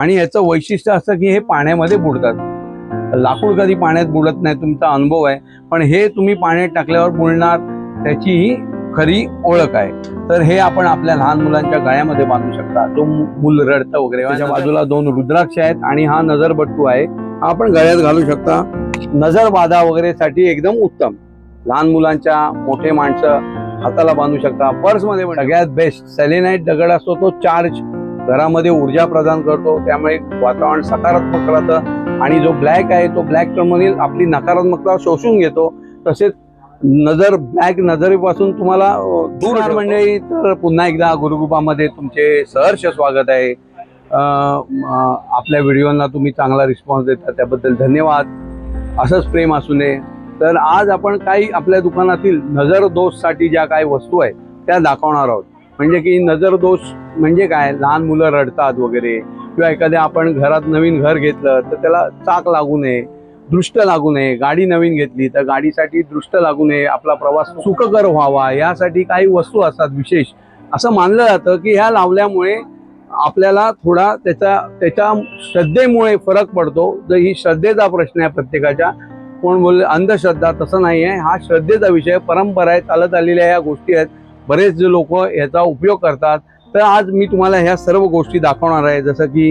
आणि याचं वैशिष्ट्य असं की हे पाण्यामध्ये बुडतात। लाकूड कधी पाण्यात बुडत नाही, तुमचा अनुभव आहे, पण हे तुम्ही पाण्यात टाकल्यावर बुडणार, त्याची ही खरी ओळख आहे। तर हे आपण आपल्या लहान मुलांच्या गळ्यामध्ये बांधू शकता, जो मूल रडतं वगैरे। त्याच्या बाजूला 2 रुद्राक्ष आहेत आणि हा नजरबट्टू आहे, हा आपण गळ्यात घालू शकता। नजर बाधा वगैरे साठी एकदम उत्तम। लहान मुलांच्या, मोठे माणसं हाताला बांधू शकता। पर्स मध्ये सगळ्यात बेस्ट सेलेनाइट दगड असतो, तो चार्ज घरामध्ये ऊर्जा प्रदान करतो, त्यामुळे वातावरण सकारात्मक राहतं। आणि जो ब्लॅक आहे तो ब्लॅक टर्मिनल आपली नकारात्मकता शोषून घेतो। तसेच ब्लॅक नजरेपासून तुम्हाला दूर मंडळी, तर पुन्हा एकदा गुरुकृपामध्ये तुमचे सहर्ष स्वागत आहे। आपल्या व्हिडिओला तुम्ही चांगला रिस्पॉन्स देता त्याबद्दल धन्यवाद। असंच प्रेम असू नये। तर आज आपण काही आपल्या दुकानातील नजर दोषसाठी ज्या काही वस्तू आहेत त्या दाखवणार आहोत। म्हणजे की नजर दोष म्हणजे काय, लहान मुलं रडतात वगैरे, किंवा एखाद्या आपण घरात नवीन घर घेतलं तर त्याला चाक लागू नये, दृष्ट लागू नये। गाडी नवीन घेतली तर गाडीसाठी दृष्ट लागू नये, आपला प्रवास सुखकर व्हावा, यासाठी काही वस्तू असतात विशेष। असं मानलं जातं की ह्या लावल्यामुळे आपल्याला थोडा त्याच्या श्रद्धेमुळे फरक पडतो। तर ही श्रद्धेचा प्रश्न आहे प्रत्येकाच्या। कोण बोलले अंधश्रद्धा, तसं नाही आहे, हा श्रद्धेचा विषय, परंपरा आहे, चालत आलेल्या ह्या गोष्टी आहेत। बरेच जे लोक याचा उपयोग करतात। तर आज मी तुम्हाला ह्या सर्व गोष्टी दाखवणार आहे। जसं की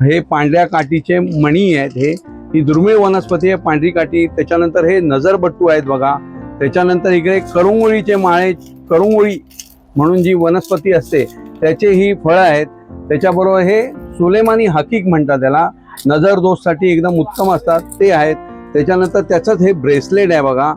हे पांढऱ्या काठीचे मणी आहेत, ही दुर्मिळ वनस्पती आहे पांढरी काठी। त्याच्यानंतर हे नजरबट्टू आहेत बघा। त्याच्यानंतर इकडे करंगोळीचे माळे, करंगोळी म्हणून जी वनस्पती असते त्याचे ही फळं आहेत। त्याच्याबरोबर हे सुलेमानी हकीक म्हणतात त्याला, नजर दोषसाठी एकदम उत्तम असतात ते आहेत। त्याच्यानंतर त्याचंच हे ब्रेसलेट आहे बघा।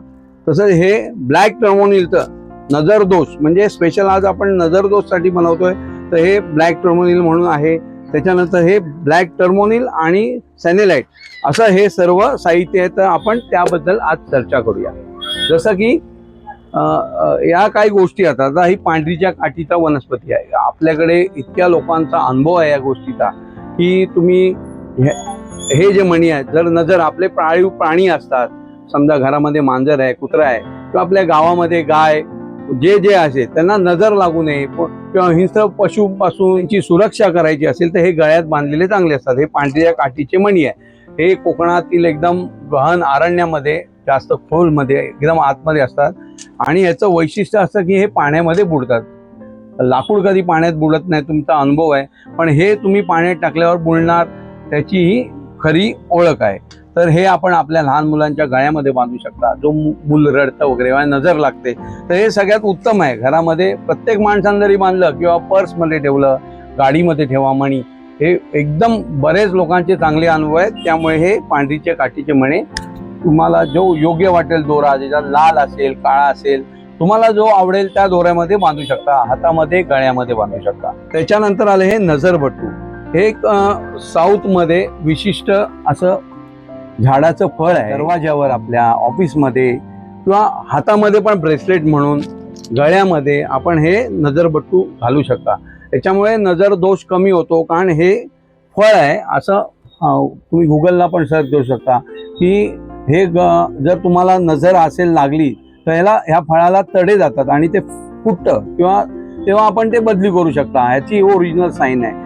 तसंच हे ब्लॅक टर्मोनिलचं नजर दोष म्हणजे स्पेशल आज आपण नजर दोषसाठी बनवतोय, तर हे ब्लॅक टर्मोनिल म्हणून आहे। त्याच्यानंतर हे ब्लॅक टर्मोनिल आणि सॅनेलाइट असं हे सर्व साहित्य आहे। तर आपण त्याबद्दल आज चर्चा करूया। जसं की या काही गोष्टी आता ही पांढरीच्या काठीचा वनस्पती आहे। आपल्याकडे इतक्या लोकांचा अनुभव आहे या गोष्टीचा की तुम्ही हे जे मणी आहेत, जर नजर आपले पाळीव प्राणी असतात, समजा घरामध्ये मांजर आहे, कुत्रा आहे, किंवा आपल्या गावामध्ये गाय, जे असेल त्यांना नजर लागू नये, किंवा हिंस्र पशुपासून त्यांची सुरक्षा करायची असेल तर हे गळ्यात बांधलेले चांगले असतात। हे पांढऱ्या काठीचे मणी आहे। हे कोकणातील एकदम गहन अरण्यामध्ये, जास्त खोलमध्ये, एकदम आतमध्ये असतात। आणि याचं वैशिष्ट्य असं की हे पाण्यामध्ये बुडतात। लाकूड कधी पाण्यात बुडत नाही, तुमचा अनुभव आहे, पण हे तुम्ही पाण्यात टाकल्यावर बुडणार, त्याची ही खरी ओळख आहे। तर हे आपण आपल्या लहान मुलांच्या गळ्यामध्ये बांधू शकता, जो मूल रडतं वगैरे, नजर लागते, तर हे सगळ्यात उत्तम आहे। घरामध्ये प्रत्येक माणसाने जरी बांधलं किंवा पर्समध्ये ठेवलं, गाडीमध्ये ठेवा मणी, हे एकदम बरेच लोकांचे चांगले अनुभव आहेत। त्यामुळे हे पांढरीच्या काठीचे मणी तुम्हाला जो योग्य वाटेल दोरा, ज्याच्यात लाल असेल, काळा असेल, तुम्हाला जो आवडेल त्या दोऱ्यामध्ये बांधू शकता, हातामध्ये, गळ्यामध्ये बांधू शकता। त्याच्यानंतर आले हे नजरबट्टू। हे एक साऊथ मध्ये विशिष्ट असं झाडाचं फळ आहे। दरवाज्यावर, आपल्या ऑफिसमध्ये किंवा हातामध्ये पण ब्रेसलेट म्हणून, गळ्यामध्ये आपण हे नजरबट्टू घालू शकता। त्याच्यामुळे नजर दोष कमी होतो, कारण हे फळ आहे। असं तुम्ही गुगलला पण सर्च करू शकता की हे जर तुम्हाला नजर असेल लागली तर ह्या फळाला तडे जातात आणि ते फुटतं, किंवा तेव्हा आपण ते बदली करू शकता। ह्याची ओरिजिनल साईन आहे।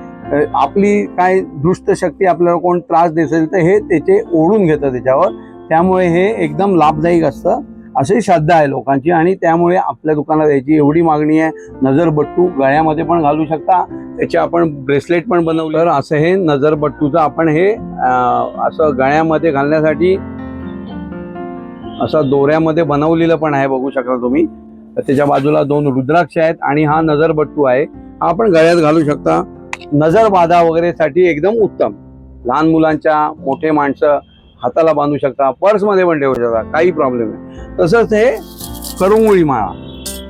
आपली काय दृष्ट शक्ती, आपल्याला कोण त्रास देसेल तर हे त्याचे ओढून घेतं त्याच्यावर, त्यामुळे हे एकदम लाभदायक असतं, अशी श्रद्धा आहे लोकांची। आणि त्यामुळे आपल्या दुकानात याची एवढी मागणी आहे। नजरबट्टू गळ्यामध्ये पण घालू शकता, त्याचे आपण ब्रेसलेट पण बनवलं। तर असं हे नजरबट्टूचं आपण हे असं गळ्यामध्ये घालण्यासाठी असं दोऱ्यामध्ये बनवलेलं पण आहे, बघू शकता तुम्ही। त्याच्या बाजूला 2 रुद्राक्ष आहेत आणि हा नजरबट्टू आहे, हा आपण गळ्यात घालू शकता। नजर बाधा वगैरे साठी एकदम उत्तम। लहान मुलांच्या, मोठे माणसं हाताला बांधू शकता, पर्समध्ये पण ठेवू शकता, काही प्रॉब्लेम नाही। तसंच हे करंगोळी माळा,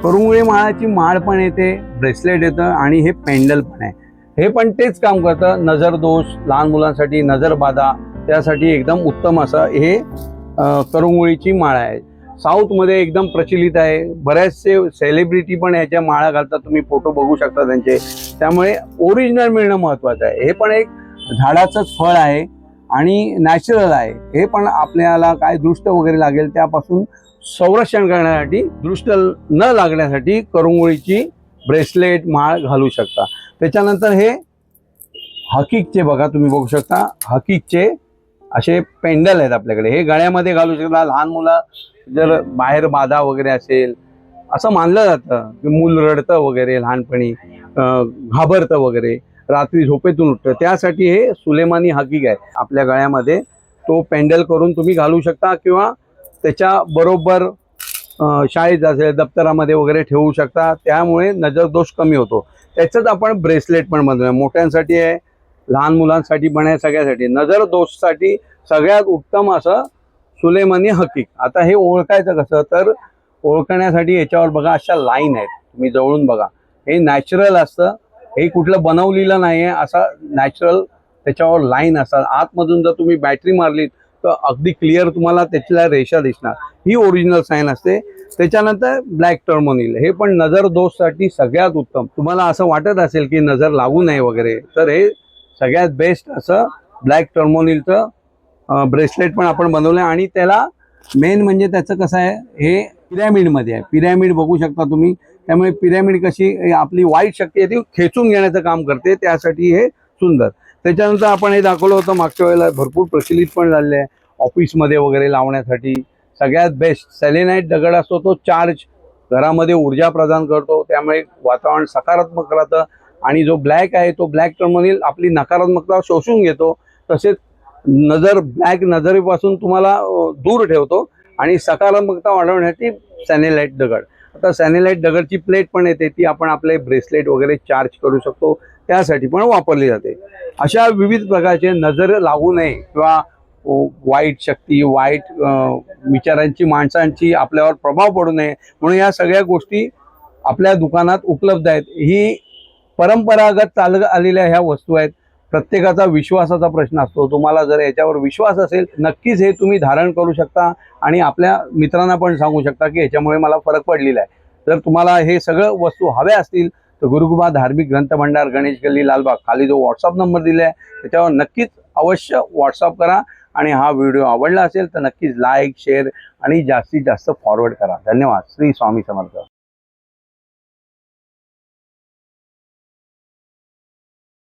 करंगोळी माळाची माळ पण येते, ब्रेसलेट येतं आणि हे पेंडल पण आहे। हे पण तेच काम करतं, नजर दोष, लहान मुलांसाठी नजर बाधा, त्यासाठी एकदम उत्तम असं हे करंगोळीची माळ आहे। साऊथमध्ये एकदम प्रचलित आहे, बऱ्याचशे सेलिब्रिटी पण याच्या माळा घालतात, तुम्ही फोटो बघू शकता त्यांचे। त्यामुळे ओरिजिनल मिळणं महत्वाचं आहे। हे पण एक झाडाचंच फळ आहे आणि नॅचरल आहे। हे पण आपल्याला काय दृष्ट वगैरे लागेल त्यापासून संरक्षण करण्यासाठी, दृष्ट न लागण्यासाठी करंगोळीची ब्रेसलेट, माळ घालू शकता। त्याच्यानंतर हे हकीकचे बघा, तुम्ही बघू शकता हकीकचे असे पेंडल आहेत आपल्याकडे. हे गळ्यामध्ये घालू शकता. लहान मुलं जर बाहेर बाधा वगैरे असेल, असं मानलं जातं की मूल रडतं वगैरे लहानपणी, घाबरतं वगैरे, रात्री झोपेतून उठतं, त्यासाठी हे सुलेमानी हकीक आहे आपल्या गळ्यामध्ये. तो पेंडल करून तुम्ही घालू शकता किंवा त्याच्या बरोबर शाळेत असेल दप्तरामध्ये वगैरे ठेवू शकता. त्यामुळे नजर दोष कमी होतो. त्याचंच आपण ब्रेसलेट पण बनवूया. मोठ्यांसाठी आहे, लहान मुलांसाठी पण आहे, सगळ्यासाठी. नजर दोषसाठी सगळ्यात उत्तम असं सुलेमानी हकीक. आता हे ओळखायचं कसं, तर ओळखण्यासाठी याच्यावर बघा अशा लाईन आहेत, तुम्ही जवळून बघा. हे नॅचरल असतं, हे कुठलं बनवलेलं नाही आहे, असा नॅचरल त्याच्यावर लाईन असतात. आतमधून जर तुम्ही बॅटरी मारली तर अगदी क्लिअर तुम्हाला त्याच्या रेषा दिसणार. ही ओरिजिनल साईन असते. त्याच्यानंतर ब्लॅक टर्मोनिल, हे पण नजर दोषसाठी सगळ्यात उत्तम. तुम्हाला असं वाटत असेल की नजर लागू नये वगैरे, तर हे सगळ्यात बेस्ट असं ब्लॅक टर्मोनिलचं ब्रेसलेट पण आपण बनवलं आहे. आणि त्याला मेन म्हणजे त्याचं कसं आहे, हे पिरॅमिडमध्ये आहे. पिरॅमिड बघू शकता तुम्ही. त्यामुळे पिरॅमिड कशी आपली वाईट शक्ती आहे ती खेचून घेण्याचं काम करते, त्यासाठी हे सुंदर. त्याच्यानंतर आपण हे दाखवलं होतं मागच्या वेळेला, भरपूर प्रचलित पण झालेलं आहे ऑफिसमध्ये वगैरे लावण्यासाठी. सगळ्यात बेस्ट सेलेनाईट दगड असतो, तो चार्ज घरामध्ये ऊर्जा प्रदान करतो, त्यामुळे वातावरण सकारात्मक राहतं. आणि जो ब्लॅक आहे तो ब्लॅक टर्मोनिल आपली नकारात्मकता शोषून घेतो. तसेच ब्लॅक नजरेपासून तुम्हाला दूर ठेवतो आणि सकारात्मकता वाढवण्यासाठी सॅनेलाईट दगड. आता सॅनेलाईट दगडची प्लेट पण येते, ती आपण आपले ब्रेसलेट वगैरे चार्ज करू शकतो, त्यासाठी पण वापरली जाते. अशा विविध प्रकारचे नजर लागू नये किंवा वाईट शक्ती, वाईट विचारांची, माणसांची आपल्यावर प्रभाव पडू नये म्हणून या सगळ्या गोष्टी आपल्या दुकानात उपलब्ध आहेत. ही परंपरागत चालत आलेल्या ह्या वस्तू आहेत. प्रत्येकाचा विश्वासाचा प्रश्न असतो. तुम्हाला जर याच्यावर विश्वास असेल, नक्कीच हे तुम्ही धारण करू शकता आणि आपल्या मित्रांना पण सांगू शकता की ह्याच्यामुळे मला फरक पडलेला आहे. जर तुम्हाला हे सगळं वस्तू हव्या असतील तर गुरुकृपा धार्मिक ग्रंथ भंडार, गणेश गल्ली, लालबाग, खाली जो व्हॉट्सअप नंबर दिला आहे त्याच्यावर नक्कीच अवश्य व्हॉट्सअप करा. आणि हा व्हिडिओ आवडला असेल तर नक्कीच लाईक, शेअर आणि जास्तीत जास्त फॉरवर्ड करा. धन्यवाद. श्री स्वामी समर्थ.